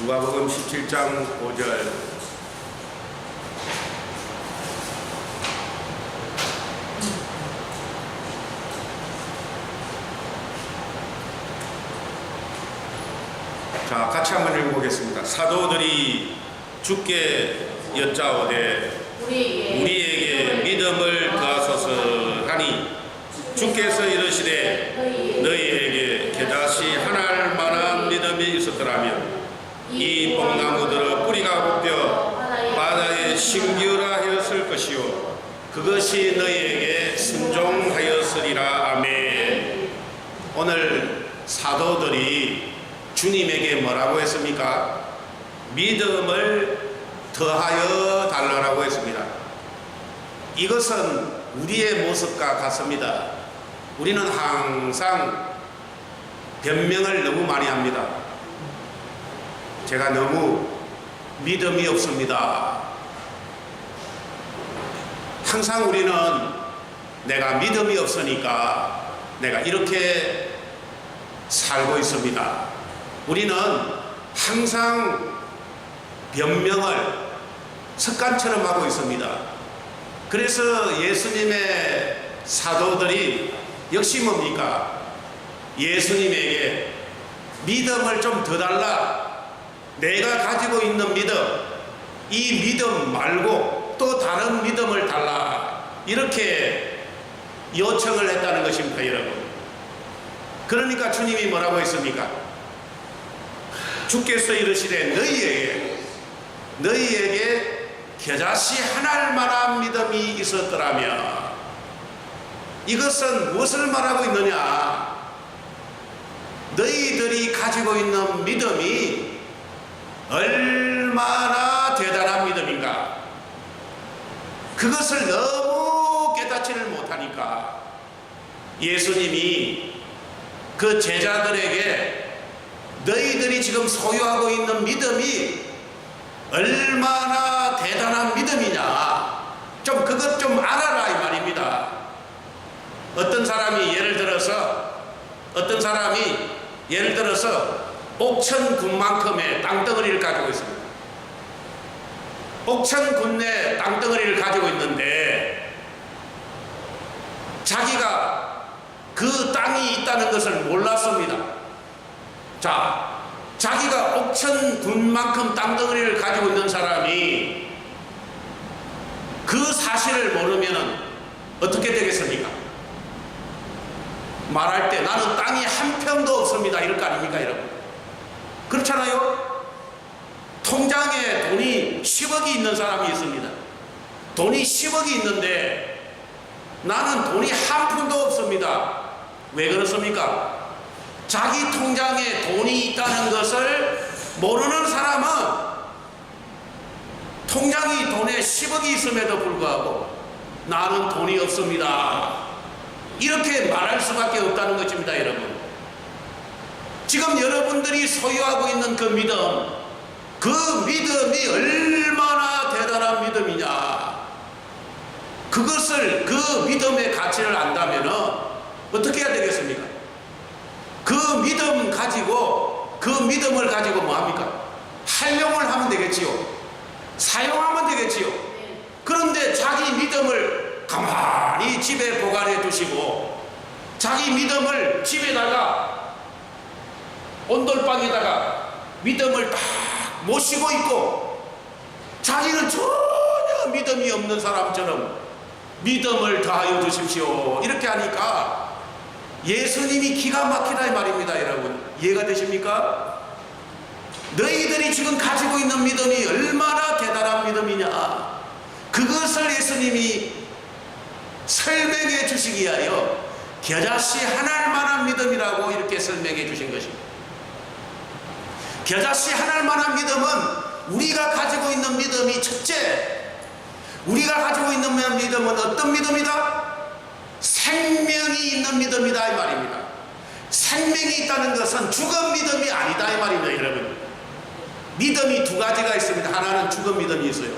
누가복음 17장 5절. 자, 같이 한번 읽어보겠습니다. 사도들이 주께 여짜오되 우리에게 믿음을 더하소서 하니 주께서 이르시되 너희에게 겨자씨 하나할 만한 믿음이 있었더라면 이 뽕나무들의 뿌리가 뽑혀 바다에 심기어라 하였을 것이요 그것이 너희에게 순종하였으리라. 아멘. 오늘 사도들이 주님에게 뭐라고 했습니까? 믿음을 더하여 달라고 했습니다. 이것은 우리의 모습과 같습니다. 우리는 항상 변명을 너무 많이 합니다. 제가 너무 믿음이 없습니다. 항상 우리는 내가 믿음이 없으니까 내가 이렇게 살고 있습니다. 우리는 항상 변명을 습관처럼 하고 있습니다. 그래서 예수님의 사도들이 역시 뭡니까? 예수님에게 믿음을 좀 더 달라. 내가 가지고 있는 믿음, 이 믿음 말고 또 다른 믿음을 달라. 이렇게 요청을 했다는 것입니다, 여러분. 그러니까 주님이 뭐라고 했습니까? 주께서 이르시되 너희에게 겨자씨 하나할 만한 믿음이 있었더라면. 이것은 무엇을 말하고 있느냐? 너희들이 가지고 있는 믿음이 얼마나 대단한 믿음인가? 그것을 너무 깨닫지를 못하니까 예수님이 그 제자들에게 너희들이 지금 소유하고 있는 믿음이 얼마나 대단한 믿음이냐, 좀 그것 좀 알아라 이 말입니다. 어떤 사람이 예를 들어서 옥천군만큼의 땅덩어리를 가지고 있습니다. 옥천군 내 땅덩어리를 가지고 있는데 자기가 그 땅이 있다는 것을 몰랐습니다. 자, 자기가 옥천군만큼 땅덩어리를 가지고 있는 사람이 그 사실을 모르면 어떻게 되겠습니까? 말할 때 나는 땅이 한 평도 없습니다 이럴 거 아닙니까, 여러분? 그렇잖아요? 통장에 돈이 10억이 있는 사람이 있습니다. 돈이 10억이 있는데 나는 돈이 한 푼도 없습니다. 왜 그렇습니까? 자기 통장에 돈이 있다는 것을 모르는 사람은 통장이 돈에 10억이 있음에도 불구하고 나는 돈이 없습니다 이렇게 말할 수밖에 없다는 것입니다, 여러분. 지금 여러분들이 소유하고 있는 그 믿음이 얼마나 대단한 믿음이냐, 그것을, 그 믿음의 가치를 안다면 어떻게 해야 되겠습니까? 그 믿음을 가지고 뭐 합니까? 활용을 하면 되겠지요. 사용하면 되겠지요. 그런데 자기 믿음을 가만히 집에 보관해 두시고 자기 믿음을 집에다가 온돌방에다가 믿음을 딱 모시고 있고 자기는 전혀 믿음이 없는 사람처럼 믿음을 다하여 주십시오 이렇게 하니까 예수님이 기가 막히다 이 말입니다, 여러분. 이해가 되십니까? 너희들이 지금 가지고 있는 믿음이 얼마나 대단한 믿음이냐, 그것을 예수님이 설명해 주시기 위하여 겨자씨 하나할 만한 믿음이라고 이렇게 설명해 주신 것입니다. 겨자씨 하나할 만한 믿음은 우리가 가지고 있는 믿음이, 첫째, 우리가 가지고 있는 믿음은 어떤 믿음이다? 생명이 있는 믿음이다 이 말입니다. 생명이 있다는 것은 죽은 믿음이 아니다 이 말입니다, 여러분. 믿음이 두 가지가 있습니다. 하나는 죽은 믿음이 있어요.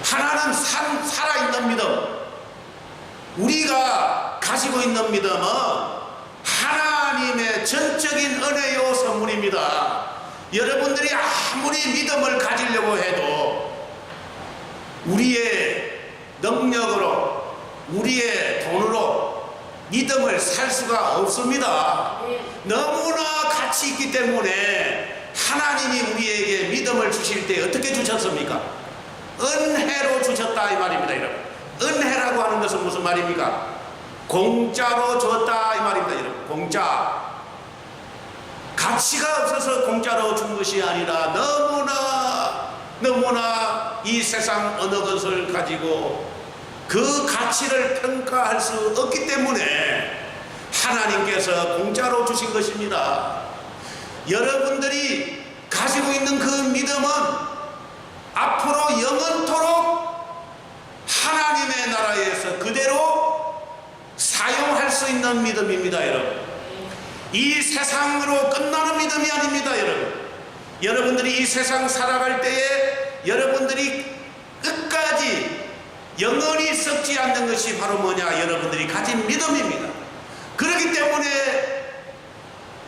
하나는 살아있는 믿음. 우리가 가지고 있는 믿음은 하나님의 전적인 은혜요 선물입니다. 여러분들이 아무리 믿음을 가지려고 해도 우리의 능력으로, 우리의 돈으로 믿음을 살 수가 없습니다. 너무나 가치 있기 때문에 하나님이 우리에게 믿음을 주실 때 어떻게 주셨습니까? 은혜로 주셨다 이 말입니다. 여러분, 은혜라고 하는 것은 무슨 말입니까? 공짜로 줬다 이 말입니다. 여러분, 공짜. 가치가 없어서 공짜로 준 것이 아니라 너무나 이 세상 어느 것을 가지고 그 가치를 평가할 수 없기 때문에 하나님께서 공짜로 주신 것입니다. 여러분들이 가지고 있는 그 믿음은 앞으로 영원토록 하나님의 나라에서 그대로 사용할 수 있는 믿음입니다. 여러분, 이 세상으로 끝나는 믿음이 아닙니다. 여러분, 여러분들이 이 세상 살아갈 때에 여러분들이 끝까지 영원히 썩지 않는 것이 바로 뭐냐? 여러분들이 가진 믿음입니다. 그렇기 때문에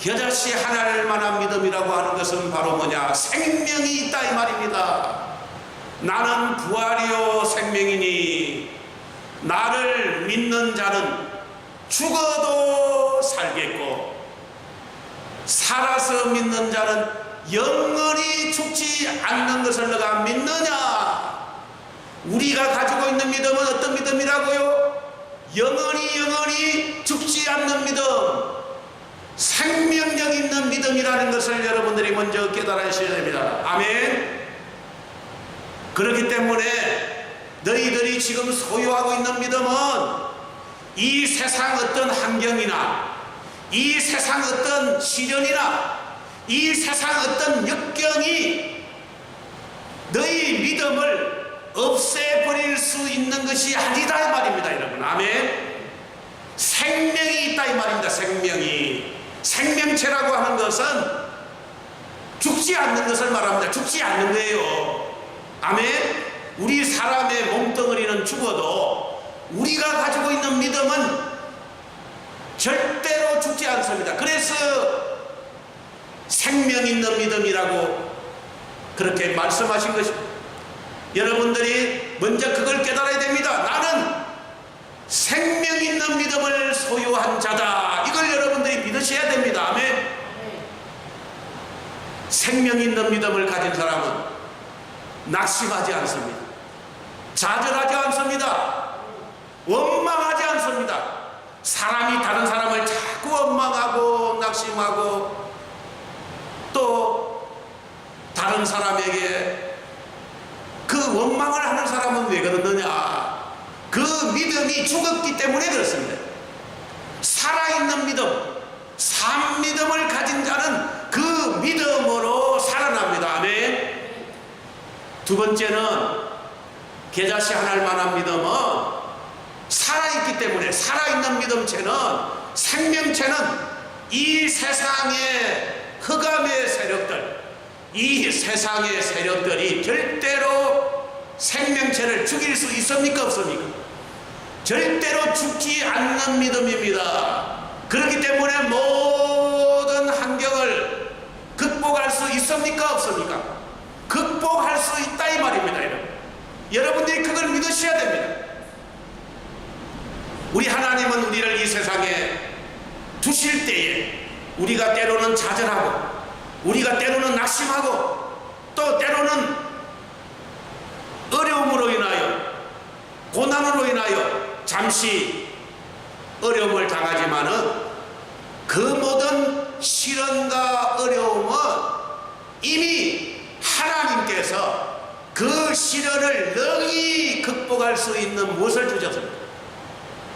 겨자씨 하나를 만한 믿음이라고 하는 것은 바로 뭐냐? 생명이 있다 이 말입니다. 나는 부활이요 생명이니 나를 믿는 자는 죽어도 살겠고 살아서 믿는 자는 영원히 죽지 않는 것을 너가 믿느냐? 우리가 가지고 있는 믿음은 어떤 믿음이라고요? 영원히 죽지 않는 믿음, 생명력 있는 믿음이라는 것을 여러분들이 먼저 깨달으셔야 됩니다. 아멘. 그렇기 때문에 너희들이 지금 소유하고 있는 믿음은 이 세상 어떤 환경이나 이 세상 어떤 시련이나 이 세상 어떤 역경이 너희 믿음을 없애버릴 수 있는 것이 아니다 이 말입니다. 여러분, 아멘. 생명이 있다 이 말입니다. 생명체라고 하는 것은 죽지 않는 것을 말합니다. 죽지 않는 거예요. 아멘. 우리 사람의 몸뚱어리는 죽어도 우리가 가지고 있는 믿음은 절대로 죽지 않습니다. 그래서 생명 있는 믿음이라고 그렇게 말씀하신 것입니다. 여러분들이 먼저 그걸 깨달아야 됩니다. 나는 생명 있는 믿음을 소유한 자다. 이걸 여러분들이 믿으셔야 됩니다. 아멘. 생명 있는 믿음을 가진 사람은 낙심하지 않습니다. 좌절하지 않습니다. 원망하지 않습니다. 사람이 다른 사람을 자꾸 원망하고 낙심하고 또 다른 사람에게 그 원망을 하는 사람은 왜 그러느냐? 그 믿음이 죽었기 때문에 그렇습니다. 살아있는 믿음, 산 믿음을 가진 자는 그 믿음으로 살아납니다. 아멘. 두 번째는 겨자씨 하나를 만한 믿음은 살아있기 때문에, 살아있는 믿음체는, 생명체는 이 세상의 흑암의 세력들, 이 세상의 세력들이 절대로 생명체를 죽일 수 있습니까? 없습니까? 절대로 죽지 않는 믿음입니다. 그렇기 때문에 모든 환경을 극복할 수 있습니까? 없습니까? 극복할 수 있다 이 말입니다. 여러분들이 그걸 믿으셔야 됩니다. 우리 하나님은 우리를 이 세상에 두실 때에 우리가 때로는 좌절하고 우리가 때로는 낙심하고 또 때로는 어려움으로 인하여 고난으로 인하여 잠시 어려움을 당하지만은 그 모든 시련과 어려움은 이미 하나님께서 그 시련을 능히 극복할 수 있는 무엇을 주셨습니다.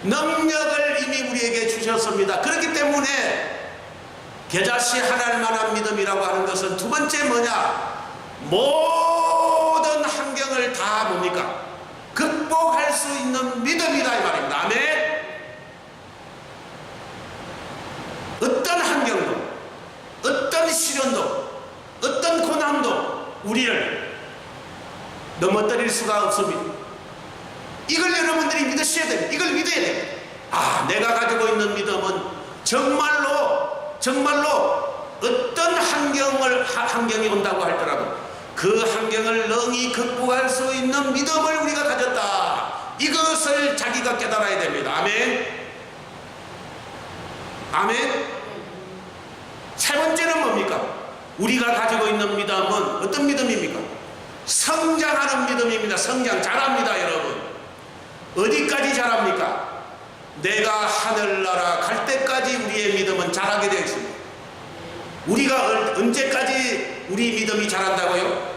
능력을 이미 우리에게 주셨습니다. 그렇기 때문에 겨자씨 하나를 만한 믿음이라고 하는 것은 두 번째 뭐냐? 모든 환경을 다 뭡니까? 극복할 수 있는 믿음이다 이 말입니다. 아멘. 어떤 환경도 어떤 시련도 어떤 고난도 우리를 넘어뜨릴 수가 없습니다. 이걸 여러분들이 믿으셔야 됩니다. 이걸 믿어야 됩니다. 아, 내가 가지고 있는 믿음은 정말로 어떤 환경이 온다고 할지라도 그 환경을 능히 극복할 수 있는 믿음을 우리가 가졌다. 이것을 자기가 깨달아야 됩니다. 아멘. 아멘. 세 번째는 뭡니까? 우리가 가지고 있는 믿음은 어떤 믿음입니까? 성장하는 믿음입니다. 성장. 잘합니다, 여러분. 어디까지 자랍니까? 내가 하늘나라 갈 때까지 우리의 믿음은 자라게 되어 있습니다. 우리가 언제까지 우리 믿음이 자란다고요?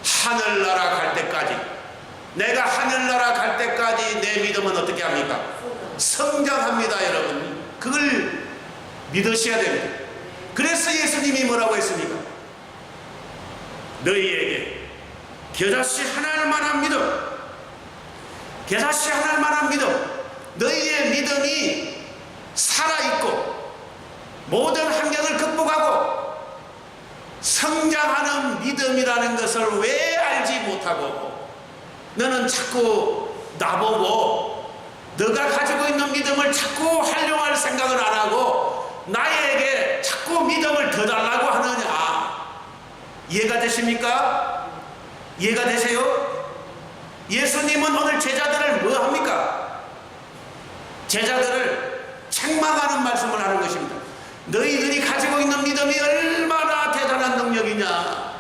하늘나라 갈 때까지. 내가 하늘나라 갈 때까지 내 믿음은 어떻게 합니까? 성장합니다, 여러분. 그걸 믿으셔야 됩니다. 그래서 예수님이 뭐라고 했습니까? 너희에게 겨자씨 하나만한 믿음, 겨자씨 하나만한 믿음, 너희의 믿음이 살아있고 모든 환경을 극복하고 성장하는 믿음이라는 것을 왜 알지 못하고 너는 자꾸 나보고 너가 가지고 있는 믿음을 자꾸 활용할 생각을 안 하고 나에게 자꾸 믿음을 더 달라고 하느냐. 이해가 되십니까? 이해가 되세요? 예수님은 오늘 제자들을 뭐 합니까? 제자들을 책망하는 말씀을 하는 것입니다. 너희들이 가지고 있는 믿음이 얼마나 대단한 능력이냐.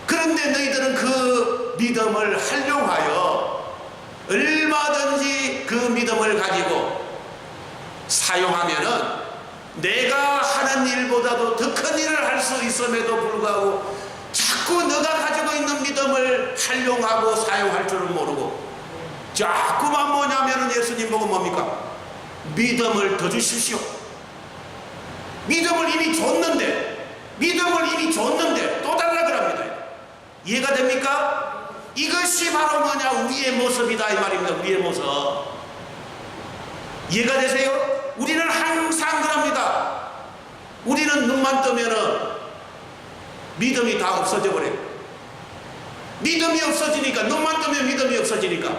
그런데 너희들은 그 믿음을 활용하여 얼마든지 그 믿음을 가지고 사용하면은 내가 하는 일보다도 더 큰 일을 할 수 있음에도 불구하고 자꾸 너가 가지고 있는 믿음을 활용하고 사용할 줄은 모르고 자꾸만 뭐냐면은 예수님 보고 뭡니까? 믿음을 더 주십시오. 믿음을 이미 줬는데 또 달라 그럽니다. 이해가 됩니까? 이것이 바로 뭐냐? 우리의 모습이다 이 말입니다. 우리의 모습. 이해가 되세요? 우리는 항상 그럽니다. 우리는 눈만 뜨면은 믿음이 다 없어져 버려요. 믿음이 없어지니까, 눈만 뜨면 믿음이 없어지니까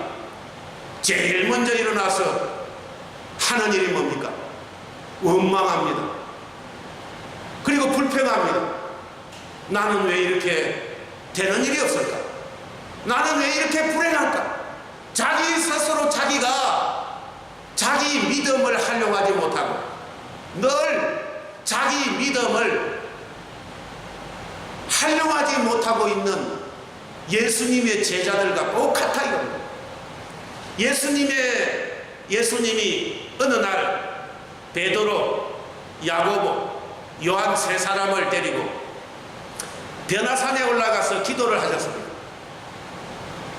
제일 먼저 일어나서 하는 일이 뭡니까? 원망합니다. 그리고 불평합니다. 나는 왜 이렇게 되는 일이 없을까? 나는 왜 이렇게 불행할까? 자기 스스로 자기가 자기 믿음을 활용하지 못하고 늘 자기 믿음을 활용하지 못하고 있는 예수님의 제자들과 똑같아 이겁니다. 예수님이 어느 날 베드로, 야고보, 요한 세 사람을 데리고 변화산에 올라가서 기도를 하셨습니다.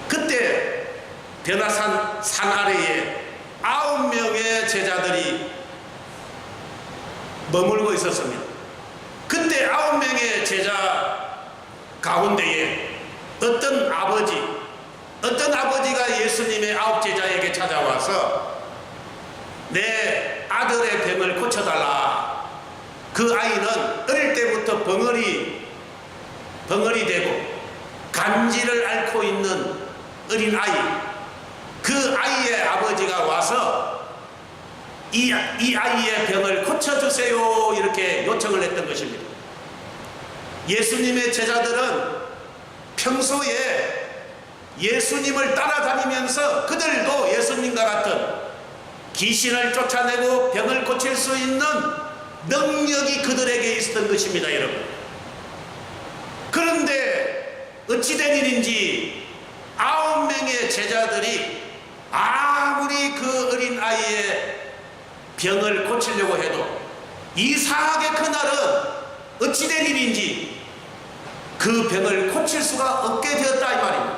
그때 변화산 산 아래에 9명의 제자들이 머물고 있었습니다. 그때 9명의 제자 가운데에 어떤 아버지가 예수님의 9 제자에게 찾아와서 내 아들의 병을 고쳐달라. 그 아이는 어릴 때부터 벙어리 되고 간질을 앓고 있는 어린 아이. 그 아이의 아버지가 와서 이 아이의 병을 고쳐주세요 이렇게 요청을 했던 것입니다. 예수님의 제자들은 평소에 예수님을 따라다니면서 그들도 예수님과 같은 귀신을 쫓아내고 병을 고칠 수 있는 능력이 그들에게 있었던 것입니다, 여러분. 그런데 어찌된 일인지 9명의 제자들이 아무리 그 어린 아이의 병을 고치려고 해도 이상하게 그날은 어찌된 일인지 그 병을 고칠 수가 없게 되었다 이 말입니다.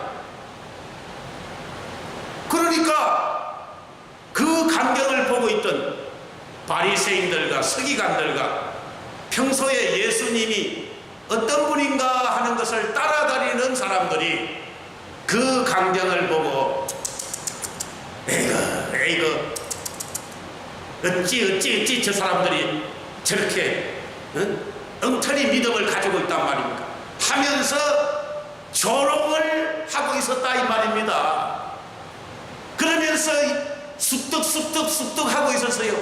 그러니까 그 광경을 보고 있던 바리새인들과 서기관들과 평소에 예수님이 어떤 분인가 하는 것을 따라다니는 사람들이 그 광경을 보고 에이그 어찌 저 사람들이 저렇게 엉터리 믿음을 가지고 있단 말입니까? 하면서 조롱을 하고 있었다 이 말입니다. 그러면서 쑥덕 하고 있었어요.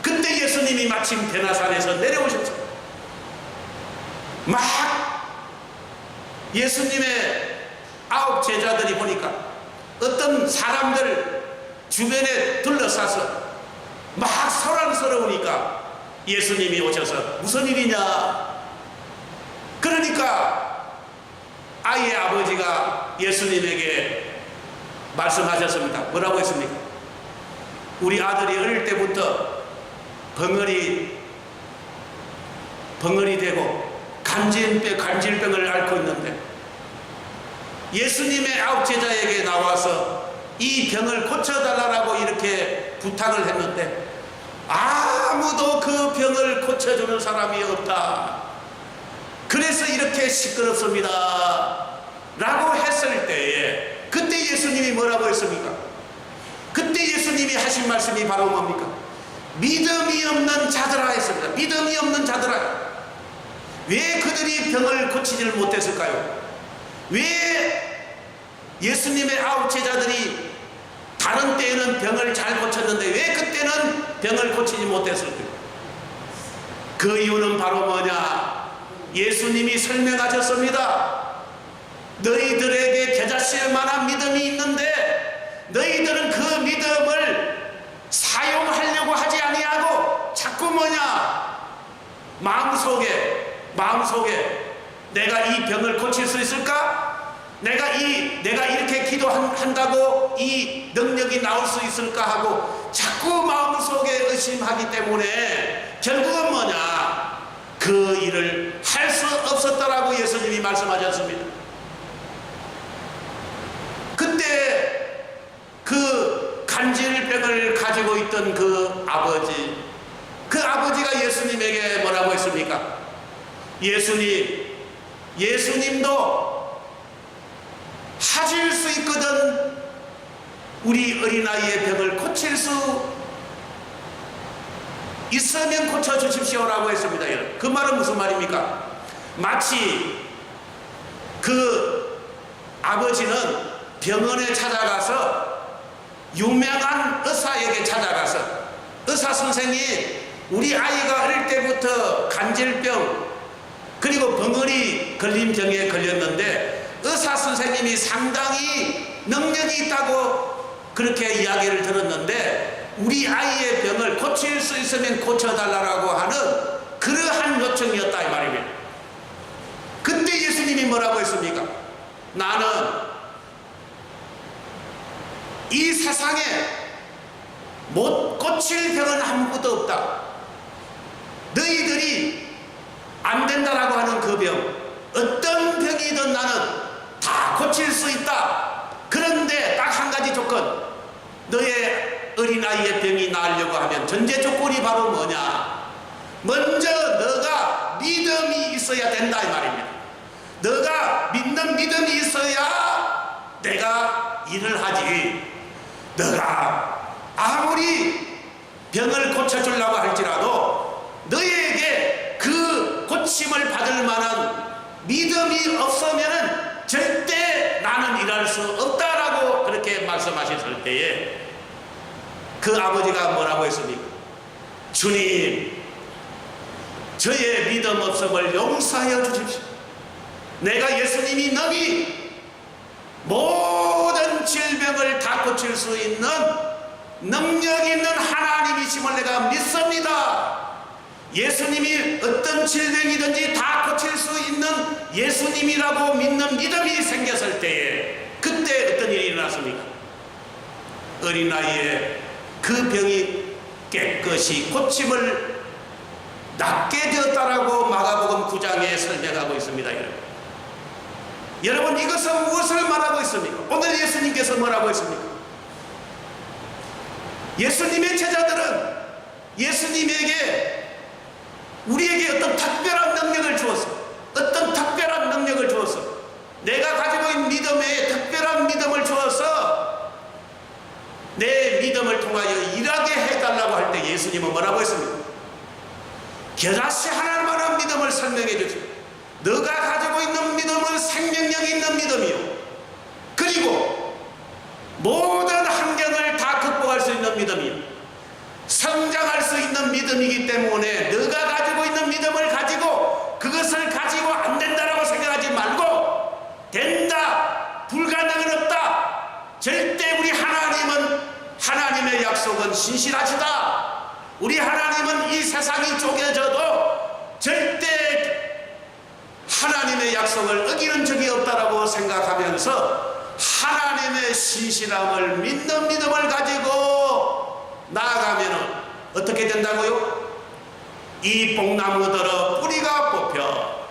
그때 예수님이 마침 변화산에서 내려오셨어요. 막 예수님의 9 제자들이 보니까 어떤 사람들 주변에 둘러싸서 막 소란스러우니까 예수님이 오셔서 무슨 일이냐. 그러니까 아이의 아버지가 예수님에게 말씀하셨습니다. 뭐라고 했습니까? 우리 아들이 어릴 때부터 벙어리 되고 간질병을 앓고 있는데 예수님의 9 제자에게 나와서 이 병을 고쳐달라고 이렇게 부탁을 했는데 아무도 그 병을 고쳐주는 사람이 없다. 그래서 이렇게 시끄럽습니다 라고 했을 때에 그때 예수님이 뭐라고 했습니까? 그때 예수님이 하신 말씀이 바로 뭡니까? 믿음이 없는 자들아 했습니다. 믿음이 없는 자들아. 왜 그들이 병을 고치지를 못했을까요? 왜 예수님의 9 제자들이 다른 때에는 병을 잘 고쳤는데 왜 그때는 병을 고치지 못했을까요? 그 이유는 바로 뭐냐? 예수님이 설명하셨습니다. 너희들에게 겨자씨를 만한 믿음이 있는데 너희들은 그 믿음을 사용하려고 하지 아니하고 자꾸 뭐냐? 마음속에 내가 이 병을 고칠 수 있을까? 내가 이렇게 기도한다고 이 능력이 나올 수 있을까 하고 자꾸 마음속에 의심하기 때문에 결국은 뭐냐? 그 일을 할 수 없었다라고 예수님이 말씀하셨습니다. 그때 그 간질병을 가지고 있던 그 아버지가 예수님에게 뭐라고 했습니까? 예수님도 하실 수 있거든 우리 어린아이의 병을 고칠 수 있으면 고쳐주십시오라고 했습니다. 그 말은 무슨 말입니까? 마치 그 아버지는 병원에 찾아가서 유명한 의사에게 찾아가서 의사 선생님 우리 아이가 어릴 때부터 간질병 그리고 벙어리 걸린 병에 걸렸는데 의사 선생님이 상당히 능력이 있다고 그렇게 이야기를 들었는데 우리 아이의 병을 고칠 수 있으면 고쳐달라고 하는 그러한 요청이었다 이 말입니다. 그때 예수님이 뭐라고 했습니까? 나는 이 세상에 못 고칠 병은 아무것도 없다. 너희들이 안 된다라고 하는 그 병, 어떤 병이든 나는 다 고칠 수 있다. 그런데 딱 한 가지 조건, 너의 어린아이의 병이 나으려고 하면 전제 조건이 바로 뭐냐? 먼저 너가 믿음이 있어야 된다 이 말입니다. 너가 믿는 믿음이 있어야 내가 일을 하지. 너가 아무리 병을 고쳐주려고 할지라도 너에게 그 고침을 받을 만한 믿음이 없으면 절대 나는 일할 수 없다라고 그렇게 말씀하셨을 때에 그 아버지가 뭐라고 했습니까? 주님, 저의 믿음 없음을 용서하여 주십시오. 내가 예수님이 능히 모든 질병을 다 고칠 수 있는 능력 있는 하나님이심을 내가 믿습니다. 예수님이 어떤 질병이든지 다 고칠 수 있는 예수님이라고 믿는 믿음이 생겼을 때에 그때 어떤 일이 일어났습니까? 어린아이의 그 병이 깨끗이 고침을 낫게 되었다라고 마가복음 9장에 설명하고 있습니다. 여러분 이것은 무엇을 말하고 있습니까? 오늘 예수님께서 뭐라고 했습니까? 예수님의 제자들은 예수님에게 우리에게 어떤 특별한 능력을 주었어. 어떤 특별한 능력을 주었어. 내가 가지고 있는 믿음에 특별한 믿음을 주어서 내 믿음을 통하여 일하게 해달라고 할 때 예수님은 뭐라고 했습니까? 겨자씨 하나만한 믿음을 설명해 주십시오. 너가 가지고 있는 믿음은 생명력 있는 믿음이요. 그리고 모든 환경을 다 극복할 수 있는 믿음이요. 성장할 수 있는 믿음이기 때문에 너가 가지고 있는 믿음을 가지고 그것을 가지고 신실하시다. 우리 하나님은 이 세상이 쪼개져도 절대 하나님의 약속을 어기는 적이 없다라고 생각하면서 하나님의 신실함을 믿는 믿음을 가지고 나아가면 어떻게 된다고요? 이 뽕나무들은 뿌리가 뽑혀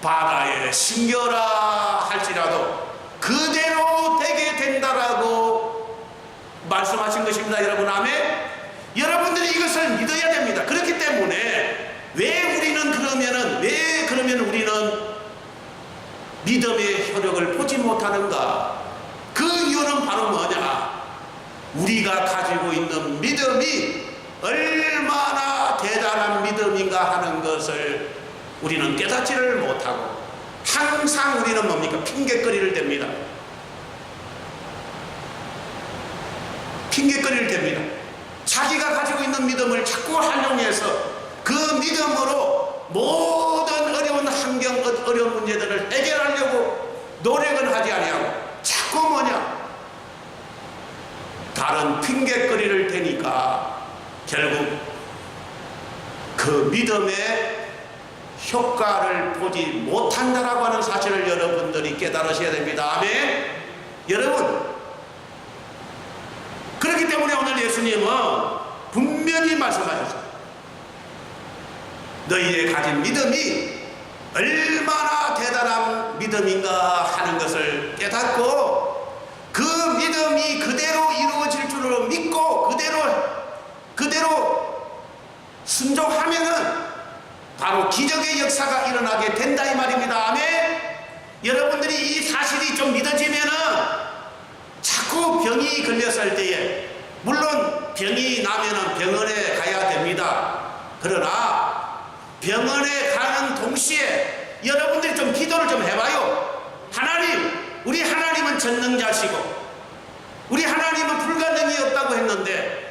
바다에 심겨라 할지라도 그대로 되게 된다라고 말씀하신 것입니다. 여러분, 아멘. 여러분들이 이것을 믿어야 됩니다. 그렇기 때문에 왜 그러면 우리는 믿음의 효력을 보지 못하는가? 그 이유는 바로 뭐냐? 우리가 가지고 있는 믿음이 얼마나 대단한 믿음인가 하는 것을 우리는 깨닫지를 못하고 항상 우리는 뭡니까? 핑계거리를 댑니다. 핑계거리를 댑니다. 자기가 가지고 있는 믿음을 자꾸 활용해서 그 믿음으로 모든 어려운 환경, 어려운 문제들을 해결하려고 노력은 하지 아니하고 자꾸 뭐냐? 다른 핑계거리를 대니까 결국 그 믿음의 효과를 보지 못한다라고 하는 사실을 여러분들이 깨달으셔야 됩니다. 아멘. 여러분, 그렇기 때문에 오늘 예수님은 분명히 말씀하셨어요. 너희의 가진 믿음이 얼마나 대단한 믿음인가 하는 것을 깨닫고 그 믿음이 그대로 이루어질 줄로 믿고 그대로 순종하면은 바로 기적의 역사가 일어나게 된다 이 말입니다. 아멘. 여러분들이 이 사실이 좀 믿어지면은 자꾸 병이 걸렸을 때에 물론 병이 나면은 병원에 가야 됩니다. 그러나 병원에 가는 동시에 여러분들이 좀 기도를 좀 해봐요. 하나님, 우리 하나님은 전능자시고 우리 하나님은 불가능이 없다고 했는데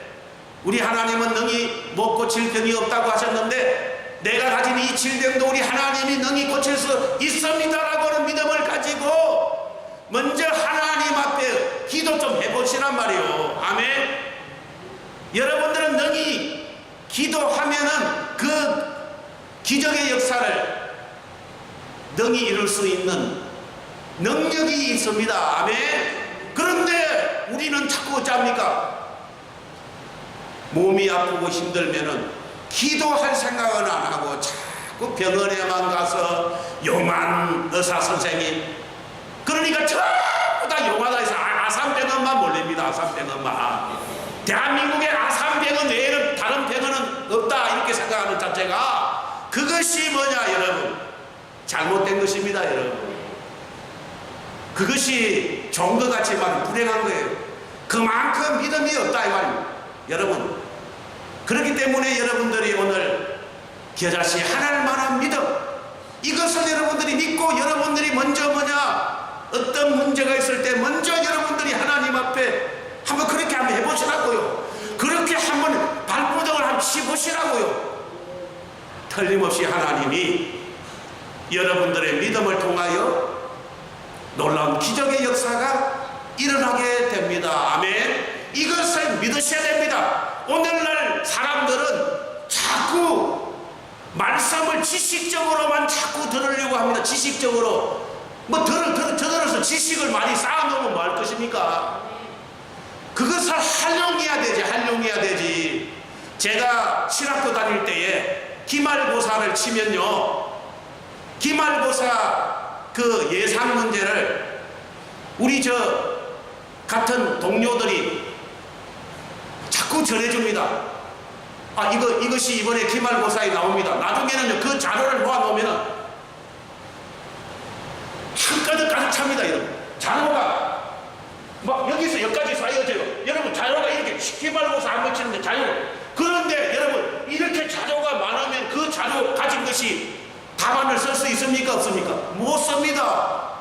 우리 하나님은 능히 못 고칠 병이 없다고 하셨는데 내가 가진 이 질병도 우리 하나님이 능히 고칠 수 있습니다라고 하는 믿음을 가지고 먼저 하나님 앞에 기도 좀 해보시란 말이에요. 아멘. 여러분들은 능히 기도하면은 그 기적의 역사를 능히 이룰 수 있는 능력이 있습니다. 아멘. 그런데 우리는 자꾸 어찌합니까? 몸이 아프고 힘들면은 기도할 생각은 안 하고 자꾸 병원에만 가서 용한 의사 선생님, 그러니까 전부 다 용하다 해서 아산병원만 몰립니다. 아산병원만. 대한민국에 아산병원 외에는 다른 병원은 없다 이렇게 생각하는 자체가 그것이 뭐냐 여러분? 잘못된 것입니다. 여러분, 그것이 좋은 것 같지만 불행한 거예요. 그만큼 믿음이 없다 이 말입니다. 여러분, 그렇기 때문에 여러분들이 오늘 겨자씨 하나님 만한 믿음, 이것을 여러분들이 믿고 여러분들이 먼저 뭐냐, 어떤 문제가 있을 때 먼저 여러분들이 하나님 앞에 한번 그렇게 한번 해보시라고요. 그렇게 한번 발버둥을 한번 치보시라고요. 틀림없이 하나님이 여러분들의 믿음을 통하여 놀라운 기적의 역사가 일어나게 됩니다. 아멘. 이것을 믿으셔야 됩니다. 오늘날 사람들은 자꾸 말씀을 지식적으로만 자꾸 들으려고 합니다. 지식적으로 뭐 들어서 지식을 많이 쌓아놓으면 뭐 할 것입니까? 그것을 활용해야 되지. 제가 신학교 다닐 때에 기말고사를 치면요, 기말고사 그 예상 문제를 우리 저 같은 동료들이 자꾸 전해줍니다. 이것이 이번에 기말고사에 나옵니다. 나중에는요, 그 자료를 모아놓으면 한가득 가득 찹니다. 여러분, 자료가 막 여기서 여기까지 쌓여져요. 여러분, 자료가 이렇게 기말고사 한번 치는데 자료가, 그런데 여러분 이렇게 자료가 많으면 그 자료 가진 것이 답안을 쓸 수 있습니까? 없습니까? 못 씁니다.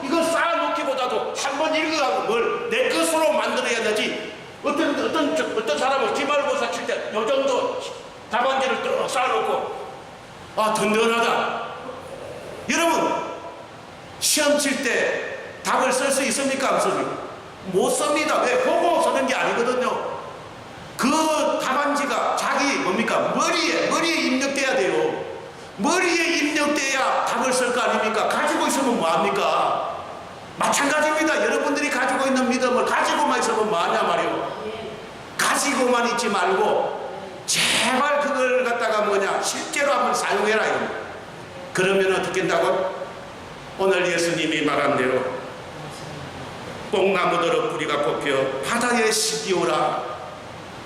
이거 쌓아놓기보다도 한번 읽어가고 뭘 내 것으로 만들어야 되지. 어떤 사람은 기말고사 칠 때 요 정도 답안지를 쭉 쌓아놓고 든든하다. 여러분, 시험 칠 때 답을 쓸 수 있습니까? 없습니까? 못 씁니다. 왜? 보고 쓰는 게 아니거든요. 그 답안지가 자기 뭡니까? 머리에 입력돼야 돼요. 머리에 입력돼야 답을 쓸 거 아닙니까? 가지고 있으면 뭐합니까? 마찬가지입니다. 여러분들이 가지고 있는 믿음을 가지고만 있으면 뭐하냐 말이요. 가지고만 있지 말고 제발 그걸 갖다가 뭐냐 실제로 한번 사용해라 이겁니다. 그러면 어떻게 된다고? 오늘 예수님이 말한 대로 뽕나무더러 뿌리가 뽑혀 바다에 씻기오라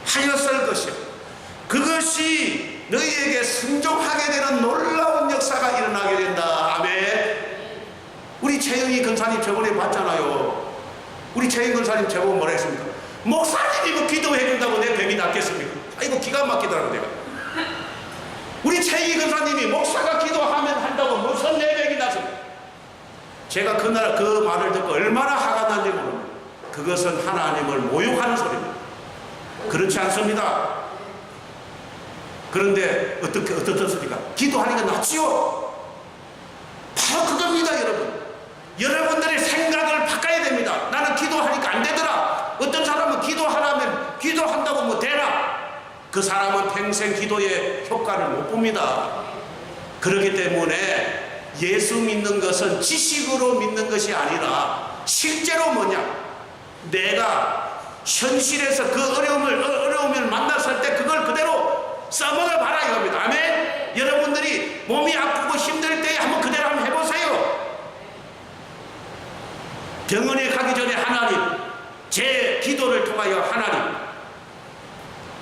하였을 것이요. 그것이 너희에게 순종하게 되는 놀라운 역사가 일어나게 된다. 아멘. 우리 최영희 권사님 저번에 봤잖아요. 우리 최영희 권사님 저번에 뭐라 했습니까? 목사님이 뭐 기도해준다고 내 병이 낫겠습니까? 아이고 기가 막히더라고 내가. 우리 최영희 권사님이 목사가 기도하면 한다고 무슨 내 병이 나습니까? 제가 그날 그 말을 듣고 얼마나 화가 난지 모릅니다. 그것은 하나님을 모욕하는 소리입니다. 그렇지 않습니다. 그런데 어떻습니까? 기도하니까 낫지요? 바로 그겁니다, 여러분. 여러분들의 생각을 바꿔야 됩니다. 나는 기도하니까 안 되더라. 어떤 사람은 기도하라면 기도한다고 뭐 되나? 그 사람은 평생 기도의 효과를 못 봅니다. 그렇기 때문에 예수 믿는 것은 지식으로 믿는 것이 아니라 실제로 뭐냐? 내가 현실에서 그 어려움을 만났을 때 그걸 그대로 써먹어 봐라 이겁니다. 아멘. 여러분들이 몸이 아프고 힘들 때 한번 그대로 한번 해보세요. 병원에 가기 전에 하나님, 제 기도를 통하여 하나님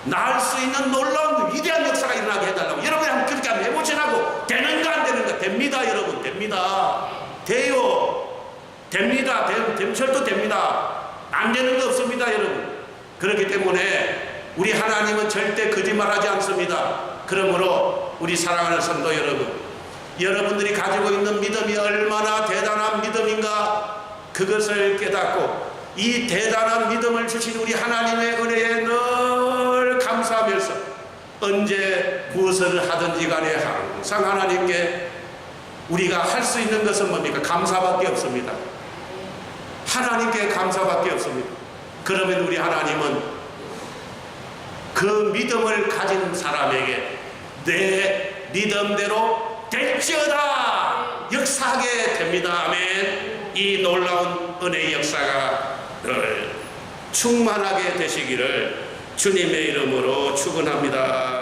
나을 수 있는 놀라운 위대한 역사가 일어나게 해달라고. 여러분이 한번 그렇게 한번 해보시라고. 되는가 안 되는가? 됩니다 여러분. 됩니다. 돼요. 됩니다. 절도 됩니다. 안 되는 거 없습니다 여러분. 그렇기 때문에 우리 하나님은 절대 거짓말하지 않습니다. 그러므로 우리 사랑하는 성도 여러분, 여러분들이 가지고 있는 믿음이 얼마나 대단한 믿음인가 그것을 깨닫고 이 대단한 믿음을 주신 우리 하나님의 은혜에 늘 감사하면서 언제 무엇을 하든지 간에 항상 하나님께 우리가 할 수 있는 것은 뭡니까? 감사밖에 없습니다. 하나님께 감사밖에 없습니다. 그러면 우리 하나님은 그 믿음을 가진 사람에게 내 믿음대로 될지어다 역사하게 됩니다. 아멘. 이 놀라운 은혜의 역사가 늘 충만하게 되시기를 주님의 이름으로 축원합니다.